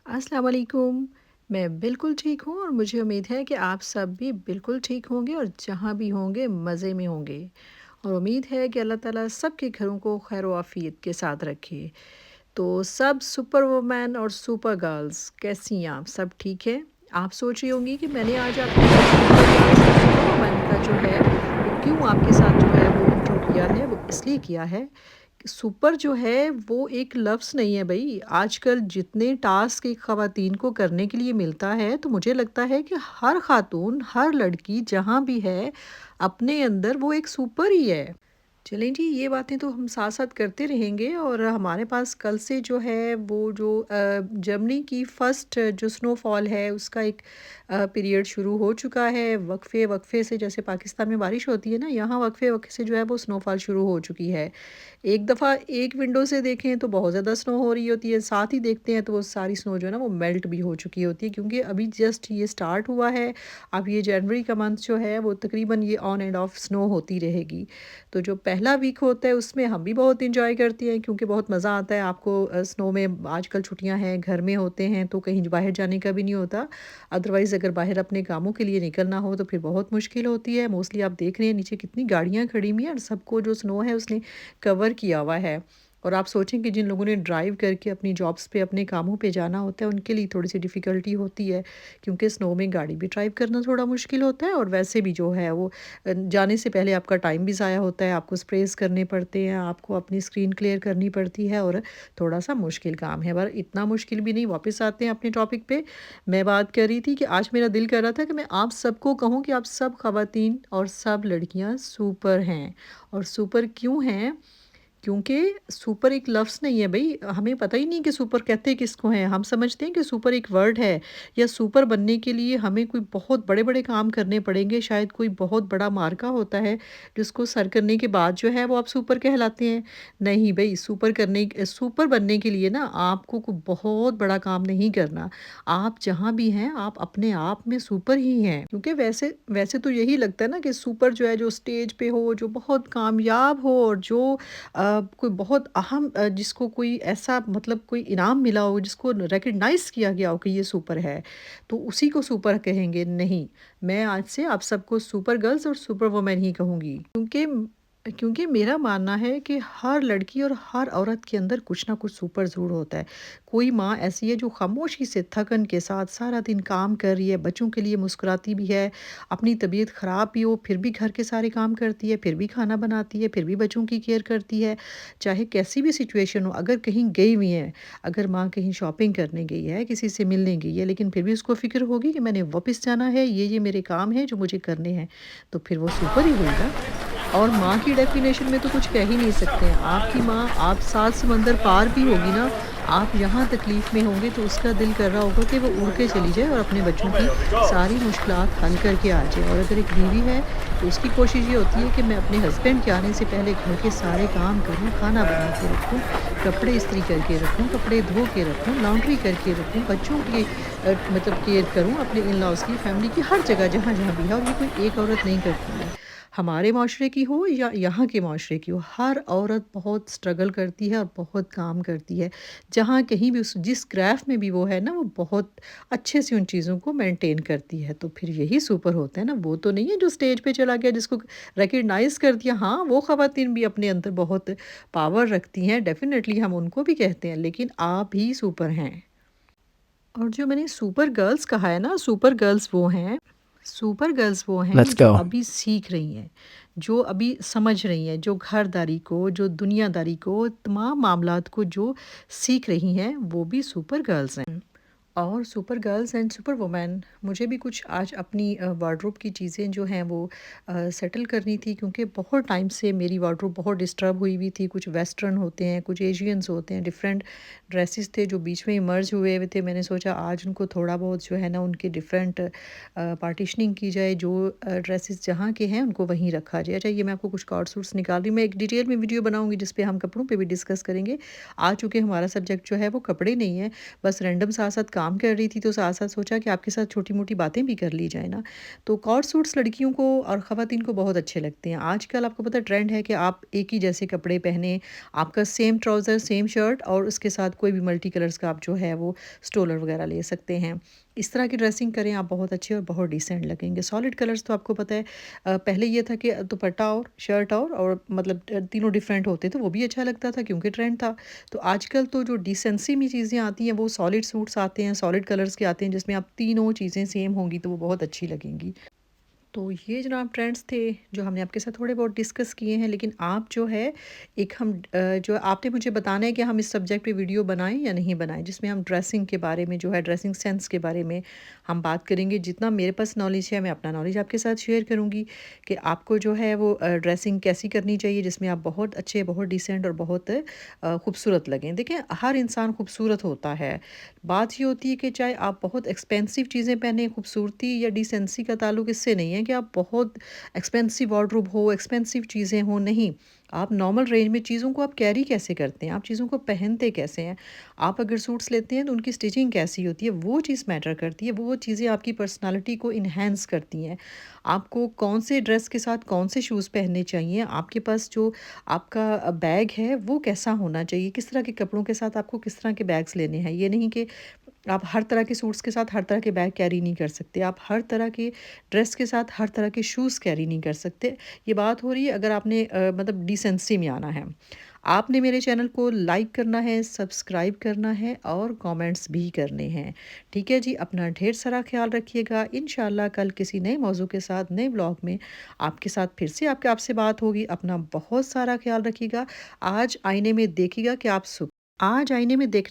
अस्सलाम वालेकुम। मैं बिल्कुल ठीक हूँ और मुझे उम्मीद है कि आप सब भी बिल्कुल ठीक होंगे और जहाँ भी होंगे मज़े में होंगे। और उम्मीद है कि अल्लाह ताला सबके घरों को खैर व आफ़ियत के साथ रखे। तो सब सुपर वुमन और सुपर गर्ल्स कैसी हैं आप? सब ठीक है? आप सोच रही होंगी कि मैंने आज आपको सुपर गर्ल्स और सुपर वुमन का जो है वो क्यों आपके साथ जो है वो इंट्रो किया है, वो इसलिए किया है सुपर जो है वो एक लफ्ज़ नहीं है भई। आजकल जितने टास्क एक ख़वातीन को करने के लिए मिलता है, तो मुझे लगता है कि हर ख़ातून, हर लड़की जहाँ भी है, अपने अंदर वो एक सुपर ही है। चलें जी, ये बातें तो हम साथ-साथ करते रहेंगे और हमारे पास कल से जो है वो जो जर्मनी की फर्स्ट जो स्नोफॉल है उसका एक पीरियड शुरू हो चुका है। वक्फ़े-वक्फ़े से जैसे पाकिस्तान में बारिश होती है ना, यहाँ वक्फ़े-वक्फ़े से जो है वो स्नोफॉल शुरू हो चुकी है। एक दफ़ा एक विंडो से देखें तो बहुत ज़्यादा स्नो हो रही होती है, साथ ही देखते हैं तो वो सारी स्नो जो है ना वो मेल्ट भी हो चुकी होती है क्योंकि अभी जस्ट ये स्टार्ट हुआ है। अब ये जनवरी का मंथ जो है वो तकरीबन ये ऑन एंड ऑफ स्नो होती रहेगी। तो जो पहला वीक होता है उसमें हम भी बहुत एंजॉय करते हैं क्योंकि बहुत मज़ा आता है आपको स्नो में आजकल छुट्टियां हैं घर में होते हैं तो कहीं बाहर जाने का भी नहीं होता। अदरवाइज़ अगर बाहर अपने कामों के लिए निकलना हो तो फिर बहुत मुश्किल होती है। मोस्टली आप देख रहे हैं नीचे कितनी गाड़ियां खड़ी हुई हैं और सबको जो स्नो है उसने कवर किया हुआ है। और आप सोचें कि जिन लोगों ने ड्राइव करके अपनी जॉब्स पे अपने कामों पे जाना होता है उनके लिए थोड़ी सी डिफ़िकल्टी होती है क्योंकि स्नो में गाड़ी भी ड्राइव करना थोड़ा मुश्किल होता है और वैसे भी जो है वो जाने से पहले आपका टाइम भी ज़ाया होता है, आपको स्प्रेज़ करने पड़ते हैं, आपको अपनी स्क्रीन क्लियर करनी पड़ती है और थोड़ा-सा मुश्किल काम है। पर इतना मुश्किल भी नहीं, वापस आते हैं अपने टॉपिक पे। मैं बात कर रही थी कि आज मेरा दिल कर रहा था कि मैं आप सबको कहूँ कि आप सब ख़वातीन और सब लड़कियाँ सुपर हैं। और सुपर क्यों हैं? क्योंकि सुपर एक लफ्ज़ नहीं है भई, हमें पता ही नहीं कि सुपर कहते किसको हैं। हम समझते हैं कि सुपर एक वर्ड है या सुपर बनने के लिए हमें कोई बहुत बड़े-बड़े काम करने पड़ेंगे, शायद कोई बहुत बड़ा मार्का होता है, जिसको सर करने के बाद जो है वो आप सुपर कहलाते हैं। नहीं भई, सुपर बनने के लिए ना आपको कोई बहुत बड़ा काम नहीं करना। आप जहाँ भी हैं, आप अपने आप में सुपर ही हैं। क्योंकि वैसे वैसे तो यही लगता है ना कि सुपर जो है, जो स्टेज पे हो, जो बहुत कामयाब हो और जो कोई बहुत अहम जिसको कोई ऐसा मतलब कोई इनाम मिला हो, जिसको रिकॉग्नाइज़ किया गया हो कि ये सुपर है, तो उसी को सुपर कहेंगे। नहीं, मैं आज से आप सबको सुपर गर्ल्स और सुपर वुमेन ही कहूँगी। क्योंकि मेरा मानना है कि हर लड़की और हर औरत के अंदर कुछ ना कुछ सुपर ज़रूर होता है। कोई माँ ऐसी है जो खामोशी से थकन के साथ सारा दिन काम कर रही है, बच्चों के लिए मुस्कुराती भी है, अपनी तबीयत ख़राब भी हो फिर भी घर के सारे काम करती है, फिर भी खाना बनाती है, फिर भी बच्चों की केयर करती है। चाहे कैसी भी सिचुएशन हो, अगर कहीं गई हुई है, अगर माँ कहीं शॉपिंग करने गई है, किसी से मिलने गई है, लेकिन फिर भी उसको फ़िक्र होगी कि मैंने वापस जाना है, ये मेरे काम हैं जो मुझे करने हैं, तो फिर वो सुपर ही हुई ना। और माँ की डेफ़िनेशन में तो कुछ कह ही नहीं सकते हैं। आपकी माँ आप 7 समंदर पार भी होगी ना, आप यहाँ तकलीफ़ में होंगे तो उसका दिल कर रहा होगा कि वो उड़ के चली जाए और अपने बच्चों की सारी मुश्किलात हल करके आ जाए। और अगर एक बीवी है तो उसकी कोशिश ये होती है कि मैं अपने हस्बैंड के आने से पहले घर के सारे काम करूँ, खाना बना के रखूँ, कपड़े इस्त्री करके रखूँ, कपड़े धो के रखूँ, लॉन्ड्री करके रखूँ, बच्चों की मतलब केयर करूँ, अपने इन-लॉज़ की, फैमिली की, हर जगह जहाँ-जहाँ भी है। और ये कोई एक औरत नहीं करती है। हमारे माशरे की हो या यहाँ के माशरे की हो, हर औरत बहुत स्ट्रगल करती है और बहुत काम करती है। जहाँ कहीं भी उस जिस क्राफ़्ट में भी वो है ना, वो बहुत अच्छे से उन चीज़ों को मेंटेन करती है। तो फिर यही सुपर होता है ना, वो तो नहीं है जो स्टेज पे चला गया जिसको रिकॉग्नाइज़ कर दिया। हाँ, वो ख़वातीन भी अपने अंदर बहुत पावर रखती हैं, डेफ़िनेटली हम उनको भी कहते हैं, लेकिन आप ही सुपर हैं। और जो मैंने सुपर गर्ल्स वो हैं Let's जो go. अभी सीख रही हैं, जो अभी समझ रही हैं, जो घरदारी को, जो दुनियादारी को, तमाम मामलात को जो सीख रही हैं, वो भी सुपर गर्ल्स हैं। और super girls and super women मुझे भी कुछ आज अपनी वार्डरोब की चीज़ें जो हैं वो सेटल करनी थी क्योंकि बहुत टाइम से मेरी वार्डरोब बहुत डिस्टर्ब हुई हुई थी। कुछ वेस्टर्न होते हैं, कुछ एशियंस होते हैं, डिफरेंट ड्रेसेस थे जो बीच में मर्ज हुए हुए थे। मैंने सोचा आज उनको थोड़ा बहुत जो है ना उनके डिफरेंट पार्टिशनिंग की जाए, जो ड्रेसेस जहाँ के हैं उनको वहीं रखा जाए। अच्छा, ये मैं आपको कुछ कॉर्ड सूट्स निकाल रही हूँ। मैं एक डिटेल में वीडियो बनाऊँगी जिस पे हम कपड़ों पे भी डिस्कस करेंगे। आज चूँकि हमारा सब्जेक्ट जो है वो कपड़े नहीं है, बस रैंडम साथ-साथ काम कर रही थी तो साथ-साथ सोचा कि आपके साथ छोटी-मोटी बातें भी कर ली जाए ना। तो कॉर्ड सूट्स लड़कियों को और ख़वातीन को बहुत अच्छे लगते हैं। आजकल आपको पता है ट्रेंड है कि आप एक ही जैसे कपड़े पहने, आपका सेम ट्राउज़र, सेम शर्ट और उसके साथ कोई भी मल्टी कलर्स का आप जो है वो स्टोलर वग़ैरह ले सकते हैं। इस तरह की ड्रेसिंग करें आप बहुत अच्छे और बहुत डिसेंट लगेंगे। सॉलिड कलर्स तो आपको पता है पहले ये था कि दुपट्टा और शर्ट और मतलब तीनों डिफरेंट होते थे, वो भी अच्छा लगता था क्योंकि ट्रेंड था। तो आजकल तो जो डिसेंसी में चीज़ें आती हैं वो सॉलिड सूट्स आते हैं, सॉलिड कलर्स के आते हैं जिसमें आप तीनों चीज़ें सेम होंगी तो वो बहुत अच्छी लगेंगी। तो ये जनाब ट्रेंड्स थे जो हमने आपके साथ थोड़े बहुत डिस्कस किए हैं, लेकिन आप जो है एक जो आपने मुझे बताना है कि हम इस सब्जेक्ट पे वीडियो बनाएं या नहीं बनाएं, जिसमें हम ड्रेसिंग के बारे में जो है ड्रेसिंग सेंस के बारे में हम बात करेंगे। जितना मेरे पास नॉलेज है मैं अपना नॉलेज आपके साथ शेयर करूंगी कि आपको जो है वो ड्रेसिंग कैसी करनी चाहिए जिसमें आप बहुत अच्छे, बहुत डिसेंट और बहुत खूबसूरत लगें। देखें, हर इंसान खूबसूरत होता है। बात ये होती है कि चाहे आप बहुत एक्सपेंसिव चीज़ें पहने, खूबसूरती या डिसेंसी का ताल्लुक इससे नहीं है कि आप बहुत एक्सपेंसिव वार्डरोब हो, एक्सपेंसिव चीज़ें हो, नहीं। आप नॉर्मल रेंज में चीज़ों को आप कैरी कैसे करते हैं, आप चीज़ों को पहनते कैसे हैं। आप अगर सूट्स लेते हैं तो उनकी स्टिचिंग कैसी होती है, वो चीज़ मैटर करती है। वो चीज़ें आपकी पर्सनालिटी को इन्हेंस करती हैं। आपको कौन से ड्रेस के साथ कौन से शूज़ पहनने चाहिए, आपके पास जो आपका बैग है वो कैसा होना चाहिए, किस तरह के कपड़ों के साथ आपको किस तरह के बैग्स लेने हैं। ये नहीं कि आप हर तरह के सूट्स के साथ हर तरह के बैग कैरी नहीं कर सकते, आप हर तरह के ड्रेस के साथ हर तरह के शूज़ कैरी नहीं कर सकते। ये बात हो रही है अगर आपने मतलब डिसेंसी में आना है। आपने मेरे चैनल को लाइक करना है, सब्सक्राइब करना है और कमेंट्स भी करने हैं। ठीक है जी, अपना ढेर सारा ख़्याल रखिएगा। इंशाल्लाह कल किसी नए मौज़ू के साथ, नए व्लॉग में आपके साथ फिर से आपसे बात होगी। अपना बहुत सारा ख़्याल रखिएगा। आज आईने में देखिएगा कि आप आज आईने में देख